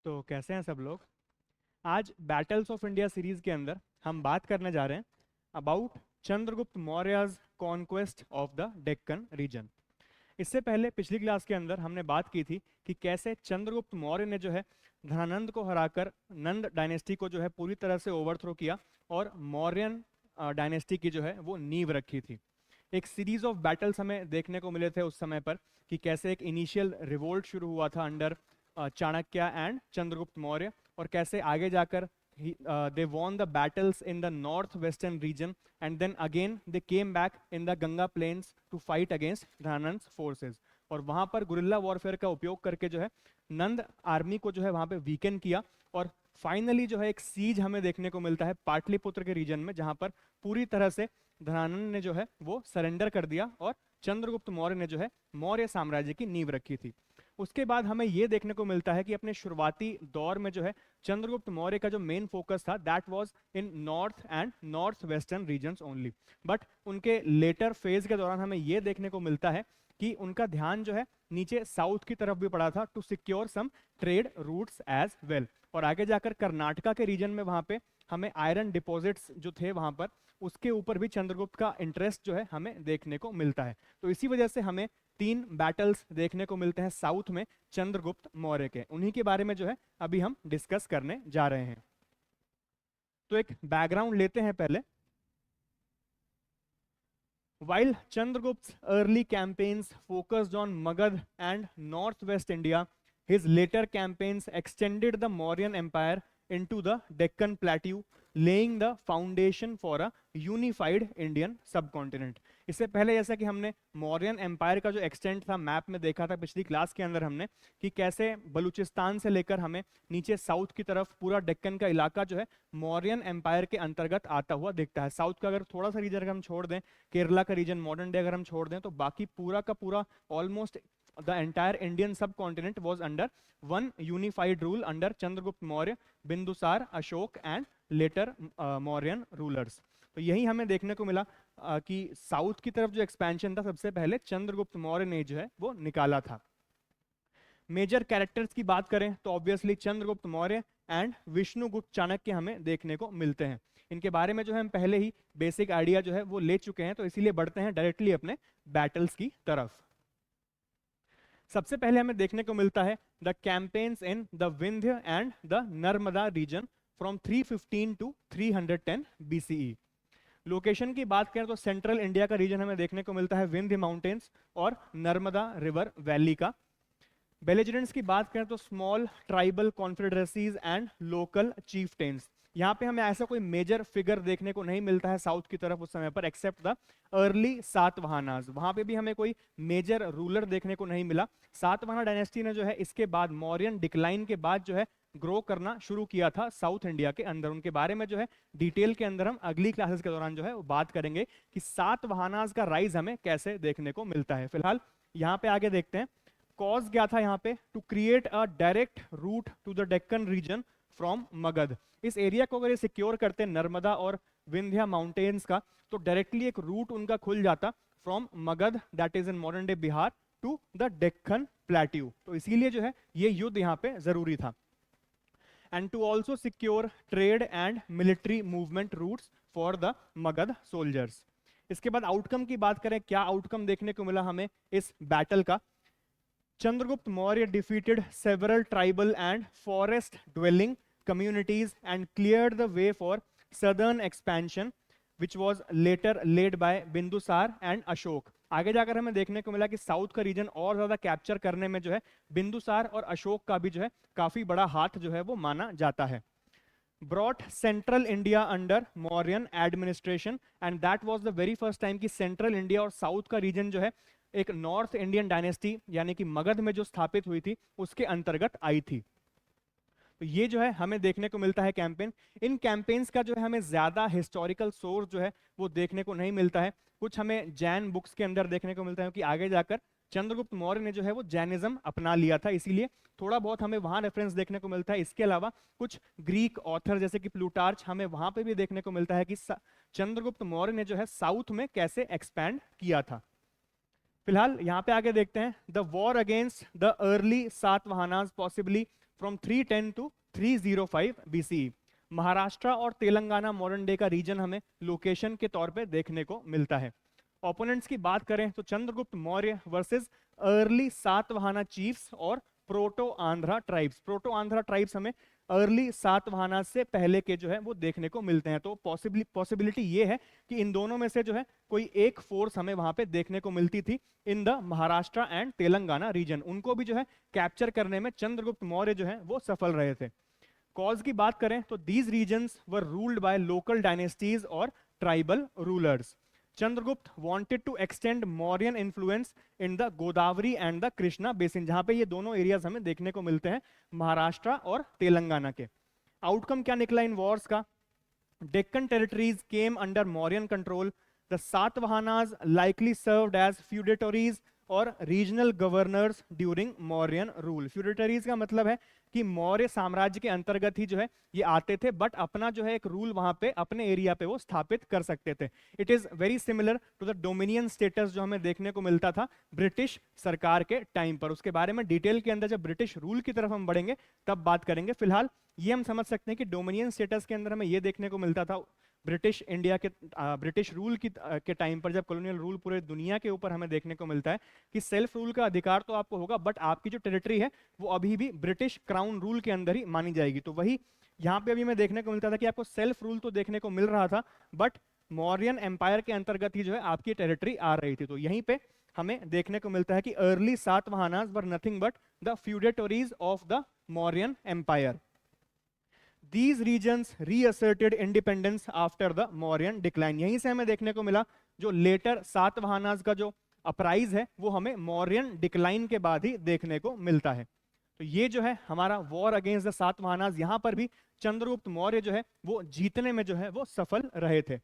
तो कैसे हैं सब लोग। आज बैटल्स ऑफ इंडिया सीरीज के अंदर हम बात करने जा रहे हैं about Chandragupta Maurya's conquest of the Deccan region. इससे पहले पिछली क्लास के अंदर हमने बात की थी कि कैसे चंद्रगुप्त मौर्य ने जो है धनानंद को हराकर नंद डायनेस्टी को जो है पूरी तरह से ओवरथ्रो किया और मौर्यन डायनेस्टी की जो है वो नींव रखी थी। एक सीरीज ऑफ बैटल्स हमें देखने को मिले थे उस समय पर कि कैसे एक इनिशियल रिवोल्ट शुरू हुआ था अंडर चाणक्य एंड चंद्रगुप्त मौर्य, और कैसे आगे जाकर they won the battles in the northwestern region, and then again they came back in the Ganga plains to fight against Dhananand's forces। और वहां पर गुरिल्ला वॉरफेयर का उपयोग करके जो है नंद आर्मी को जो है वहां पे वीकन किया, और फाइनली जो है एक सीज हमें देखने को मिलता है पाटलिपुत्र के रीजन में, जहां पर पूरी तरह से धनानंद ने जो है वो सरेंडर कर दिया और चंद्रगुप्त मौर्य ने जो है मौर्य साम्राज्य की नींव रखी थी। उसके बाद हमें यह देखने को मिलता है कि अपने शुरुआती दौर में जो है चंद्रगुप्त मौर्य का जो मेन फोकस था that was in north and north western regions only. But उनके लेटर फेज के दौरान हमें यह देखने को मिलता है कि उनका ध्यान जो है नीचे साउथ की तरफ भी पड़ा था to secure some trade routes as well. और आगे जाकर कर्नाटका के रीजन में वहां पे हमें आयरन डिपॉजिट्स जो थे वहां पर, उसके ऊपर भी चंद्रगुप्त का इंटरेस्ट जो है हमें देखने को मिलता है। तो इसी वजह से हमें 3 बैटल्स देखने को मिलते हैं साउथ में चंद्रगुप्त मौर्य के। उन्हीं के बारे में जो है अभी हम डिस्कस करने जा रहे हैं। तो एक बैकग्राउंड लेते हैं पहले। While Chandragupt's early campaigns focused on Magad and northwest India, his later campaigns extended the Mauryan Empire into the Deccan Plateau, laying the foundation for a unified Indian subcontinent। इससे पहले जैसा कि हमने मौर्यन एम्पायर का जो एक्सटेंट था map में देखा था पिछली क्लास के अंदर हमने, कि कैसे बलूचिस्तान से लेकर हमें नीचे साउथ की तरफ पूरा डेक्कन का इलाका जो है मौर्यन एम्पायर के अंतर्गत आता हुआ दिखता है। साउथ का अगर थोड़ा सा रीजन अगर हम छोड़ दें, केरला का रीजन मॉडर्न डे अगर हम छोड़ दें, तो बाकी पूरा का पूरा almost the entire Indian subcontinent was under one unified rule under Chandragupta Maurya, Bindusara, Ashoka and later Mauryan rulers. तो यही हमें देखने को मिला कि साउथ की तरफ जो एक्सपेंशन था सबसे पहले चंद्रगुप्त मौर्य ने जो है वो निकाला था। मेजर कैरेक्टर्स की बात करें तो ऑब्वियसली चंद्रगुप्त मौर्य एंड विष्णुगुप्त चाणक्य हमें देखने को मिलते हैं। इनके बारे में जो है हम पहले ही बेसिक आइडिया जो है वो ले चुके हैं, तो इसीलिए बढ़ते हैं डायरेक्टली अपने बैटल्स की तरफ। सबसे पहले हमें देखने को मिलता है the campaigns in the Vindhya and the Narmada region from 315 to 310 BCE. Location की बात करें तो सेंट्रल इंडिया का रीजन हमें देखने को मिलता है विंध्य माउंटेन्स और नर्मदा रिवर वैली का। बेलिजेरेंट्स की बात करें तो small tribal confederacies and local chieftains. यहाँ पे हमें ऐसा कोई मेजर फिगर देखने को नहीं मिलता है साउथ की तरफ उस समय पर, एक्सेप्ट द अर्ली सातवाहनाज। वहां पे भी हमें कोई मेजर रूलर देखने को नहीं मिला। सातवाहना डायनेस्टी ने जो है इसके बाद मौर्यन डिक्लाइन के बाद जो है ग्रो करना शुरू किया था साउथ इंडिया के अंदर। उनके बारे में जो है डिटेल के अंदर हम अगली क्लासेस के दौरान जो है वो बात करेंगे कि सातवाहनाज का राइज हमें कैसे देखने को मिलता है। फिलहाल यहाँ पे आगे देखते हैं कॉज क्या था यहाँ पे, to create a direct route to the Deccan region from Magadh. इस एरिया को अगर ये सिक्योर करते नर्मदा और विंध्या माउंटेन्स का, तो डायरेक्टली एक रूट उनका खुल जाता from Magadh that is in modern day Bihar to the Deccan plateau. तो इसीलिए जो है ये युद्ध यहाँ पे जरूरी था। And to also secure trade and military movement routes for the Magadh soldiers. इसके बाद आउटकम की बात करें, क्या आउटकम देखने को मिला हमें इस बैटल का। Chandragupta Maurya defeated several tribal and forest dwelling communities and cleared the way for southern expansion, which was later led by Bindusar and Ashok। आगे जाकर हमें देखने को मिला कि साउथ का रीजन और ज्यादा कैप्चर करने में जो है बिंदुसार और अशोक का भी जो है काफी बड़ा हाथ जो है वो माना जाता है। Brought central India under Mauryan administration, and that was the very first time कि central India और साउथ का रीजन जो है एक नॉर्थ इंडियन डायनेस्टी यानी कि मगध में जो स्थापित हुई थी उसके अंतर्गत आई थी। तो ये जो है हमें देखने को मिलता है कैंपेन। इन कैंपेन्स का जो है हमें ज्यादा हिस्टोरिकल सोर्स जो है वो देखने को नहीं मिलता है। कुछ हमें जैन बुक्स के अंदर देखने को मिलता है कि आगे जाकर चंद्रगुप्त मौर्य ने जो है वो जैनिज्म अपना लिया था, इसीलिए थोड़ा बहुत हमें वहां रेफरेंस देखने को मिलता है। इसके अलावा कुछ ग्रीक ऑथर जैसे कि प्लूटार्च हमें वहां पे भी देखने को मिलता है कि चंद्रगुप्त मौर्य ने जो है साउथ में कैसे एक्सपैंड किया था। फिलहाल यहाँ पे आगे देखते हैं, the war against the early Satavahanas possibly from 310 to 305 BCE। Maharashtra और तेलंगाना मॉडर्न डे का रीजन हमें लोकेशन के तौर पे देखने को मिलता है। ओपोनेंट्स की बात करें तो Chandragupta Maurya versus early Satavahana chiefs और proto Andhra tribes. Proto Andhra tribes हमें अर्ली सातवाहना से पहले के जो है वो देखने को मिलते हैं। तो पॉसिबिलिटी ये है कि इन दोनों में से जो है कोई एक फोर्स हमें वहां पे देखने को मिलती थी in the Maharashtra and Telangana region. उनको भी जो है कैप्चर करने में चंद्रगुप्त मौर्य जो है वो सफल रहे थे। कॉज की बात करें तो these regions were ruled by local dynasties और tribal rulers. Chandragupta wanted to extend Mauryan influence in the Godavari and the Krishna basin, जहां पे ये दोनों एरियाज हमें देखने को मिलते हैं महाराष्ट्र और तेलंगाना के। आउटकम क्या निकला इन वॉर्स का? Deccan territories came under Mauryan control. The Satavahanas likely served as feudatories और regional governors during Mauryan rule. Feudatories का मतलब है कि मौर्य साम्राज्य के अंतर्गत ही जो है ये आते थे, बट अपना जो है एक रूल वहां पे अपने एरिया पे वो स्थापित कर सकते थे। It is very similar to the dominion status जो हमें देखने को मिलता था ब्रिटिश सरकार के टाइम पर। उसके बारे में डिटेल के अंदर जब ब्रिटिश रूल की तरफ हम बढ़ेंगे तब बात करेंगे। फिलहाल ये हम समझ सकते हैं कि डोमिनियन स्टेटस के अंदर हमें ये देखने को मिलता था ब्रिटिश इंडिया के ब्रिटिश रूल के टाइम पर, जब कॉलोनियल रूल पूरे दुनिया के ऊपर हमें देखने को मिलता है कि सेल्फ रूल का अधिकार तो आपको होगा, बट आपकी जो टेरिटरी है वो अभी भी ब्रिटिश क्राउन रूल के अंदर ही मानी जाएगी। तो वही यहाँ पे अभी हमें देखने को मिलता था कि आपको सेल्फ रूल तो देखने को मिल रहा था, बट मौर्यन एम्पायर के अंतर्गत ही जो है आपकी टेरिटरी आ रही थी। तो यहीं पे हमें देखने को मिलता है कि early Satavahanas were nothing but the feudatories of the Mauryan empire. These regions reasserted independence after the Mauryan decline। यहीं से हमें देखने को मिला जो लेटर सातवाहनास का जो अपराइज है वो हमें मौर्यन डिक्लाइन के बाद ही देखने को मिलता है। तो ये जो है हमारा वॉर अगेंस्ट द सातवाहनास, यहाँ पर भी चंद्रगुप्त मौर्य जो है वो जीतने में जो है वो सफल रहे थे।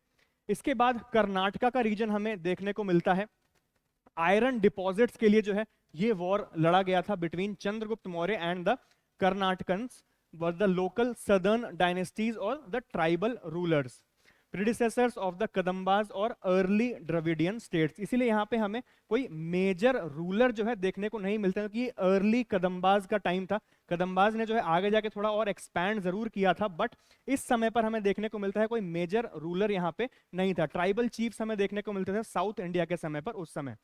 इसके बाद कर्नाटका का रीजन हमें देखने को मिलता है। आयरन डिपॉजिट्स के लिए जो है ये वॉर लड़ा गया था between Chandragupta Maurya and the Karnatakans were the local southern dynasties or the tribal rulers, predecessors of the Kadambas और early Dravidian states। इसीलिए यहाँ पे हमें कोई मेजर रूलर जो है देखने को नहीं मिलता, क्योंकि अर्ली कदम्बाज का टाइम था। कदम्बाज ने जो है आगे जाके थोड़ा और एक्सपैंड जरूर किया था, बट इस समय पर हमें देखने को मिलता है कोई मेजर रूलर यहाँ पे नहीं था। ट्राइबल चीफ्स हमें देखने को मिलते थे साउथ इंडिया के समय पर उस समय।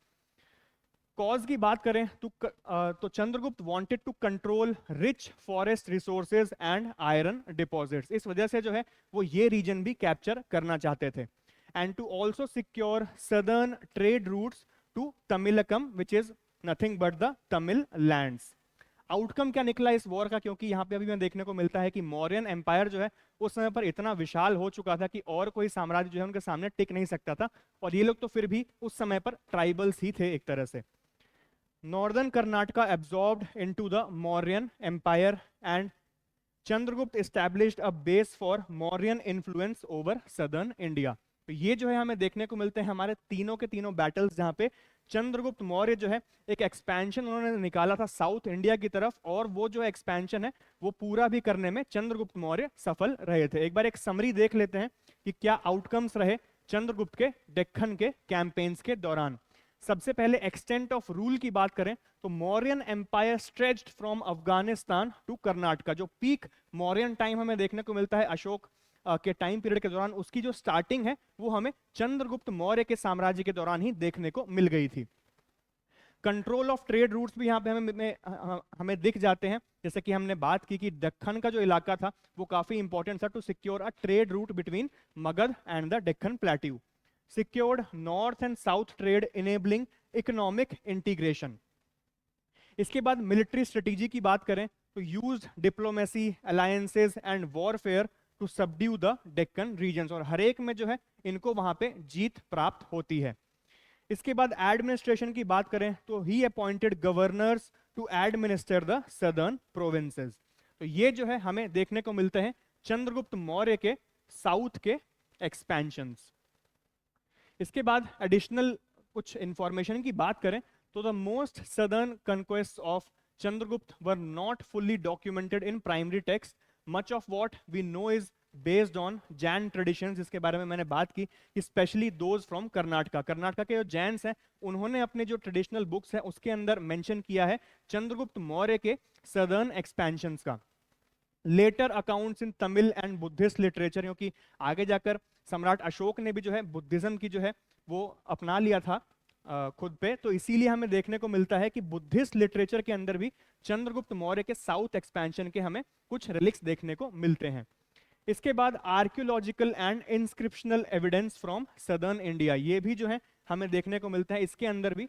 कॉज की बात करें तो Chandragupta wanted to control rich forest resources and iron deposits. इस वजह से जो है वो ये रीजन भी कैप्चर करना चाहते थे। And to also secure southern trade routes to Tamilakam which is nothing but the Tamil lands. Outcome क्या निकला इस वॉर का? क्योंकि यहाँ पे अभी हमें देखने को मिलता है कि मौर्यन एम्पायर जो है उस समय पर इतना विशाल हो चुका था कि और कोई साम्राज्य जो है उनके सामने टिक नहीं सकता था, और ये लोग तो फिर भी उस समय पर ट्राइबल्स ही थे एक तरह से। Northern Karnataka absorbed into the Mauryan Empire and Chandragupta established a base for Mauryan influence over southern India। तो ये जो है हमें देखने को मिलते हैं हमारे तीनों के तीनों बैटल्स, जहाँ पे चंद्रगुप्त मौर्य जो है एक एक्सपेंशन उन्होंने निकाला था साउथ इंडिया की तरफ, और वो जो एक्सपेंशन है वो पूरा भी करने में चंद्रगुप्त मौर्य सफल रहे थे। एक बार एक समरी देख लेते हैं कि क्या आउटकम्स रहे चंद्रगुप्त के डेक्कन के कैंपेन्स के दौरान। सबसे पहले एक्सटेंट ऑफ रूल की बात करें तो Mauryan empire stretched from Afghanistan to Karnataka. जो पीक मौर्यन टाइम हमें देखने को मिलता है अशोक के टाइम पीरियड के दौरान, उसकी जो स्टार्टिंग है वो हमें चंद्रगुप्त मौर्य के साम्राज्य के दौरान ही देखने को मिल गई थी। कंट्रोल ऑफ ट्रेड रूट्स भी यहाँ पे हमें दिख जाते हैं, जैसे कि हमने बात की कि दक्कन का जो इलाका था वो काफी इंपॉर्टेंट था to secure a trade route between Magadh and the Deccan plateau. Secured north and south trade enabling economic integration। इसके बाद मिलिट्री स्ट्रेटेजी की बात करें तो used diplomacy, alliances and warfare to subdue the Deccan regions, और हर एक में जो है इनको वहां पे जीत प्राप्त होती है। इसके बाद एडमिनिस्ट्रेशन की बात करें तो he appointed governors to administer the southern provinces. तो ये जो है हमें देखने को मिलते हैं चंद्रगुप्त मौर्य के साउथ के एक्सपेंशंस। इसके बाद एडिशनल कुछ इंफॉर्मेशन की बात करें तो the most southern conquest of Chandragupta were not fully documented in primary text. Much of what we know is based on Jain traditions, जिसके बारे में मैंने बात की कि specially those from Karnataka, Karnataka के जो जैन्स हैं उन्होंने अपने जो ट्रेडिशनल बुक्स हैं उसके अंदर मेंशन किया है चंद्रगुप्त मौर्य के सदर्न एक्सपेंशंस का। Later accounts in Tamil and Buddhist literature, क्योंकि आगे जाकर सम्राट अशोक ने भी जो है बुद्धिज्म की जो है वो अपना लिया था खुद पे, तो इसीलिए हमें देखने को मिलता है कि बुद्धिस्ट लिटरेचर के अंदर भी चंद्रगुप्त मौर्य के साउथ एक्सपेंशन के हमें कुछ रिलिक्स देखने को मिलते हैं। इसके बाद archaeological and inscriptional evidence from southern India, ये भी जो है हमें देखने को मिलता है, इसके अंदर भी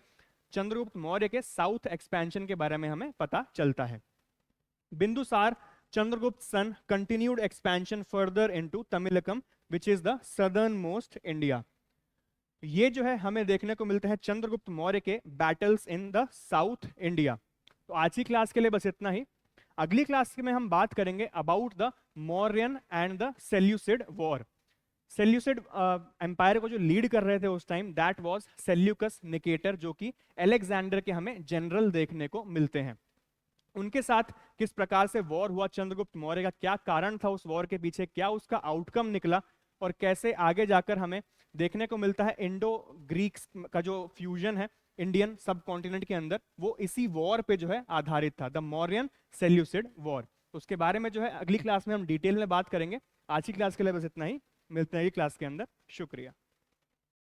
चंद्रगुप्त मौर्य के साउथ एक्सपेंशन के बारे में हमें पता चलता है। Bindusara Chandragupt's son continued expansion further into Tamilakam, which is the southernmost India. ये जो है हमें देखने को मिलता है चंद्रगुप्त मौर्य के battles in the south India. तो आज की क्लास के लिए बस इतना ही। अगली क्लास में हम बात करेंगे about the Mauryan and the Seleucid war. Seleucid empire को जो लीड कर रहे थे उस time, that was Seleucus Nicator, जो कि अलेक्जेंडर के हमें जनरल देखने को मिलते हैं। उनके साथ किस प्रकार से वॉर हुआ, चंद्रगुप्त मौर्य का क्या कारण था उस वॉर के पीछे, क्या उसका आउटकम निकला, और कैसे आगे जाकर हमें देखने को मिलता है इंडो ग्रीक्स का जो फ्यूजन है इंडियन सब कॉन्टिनेंट के अंदर, वो इसी वॉर पे जो है आधारित था, द मौर्यन सेल्यूसिड वॉर। उसके बारे में जो है अगली क्लास में हम डिटेल में बात करेंगे। आज की क्लास के लिए बस इतना ही, मिलते हैं अगली क्लास के अंदर। शुक्रिया।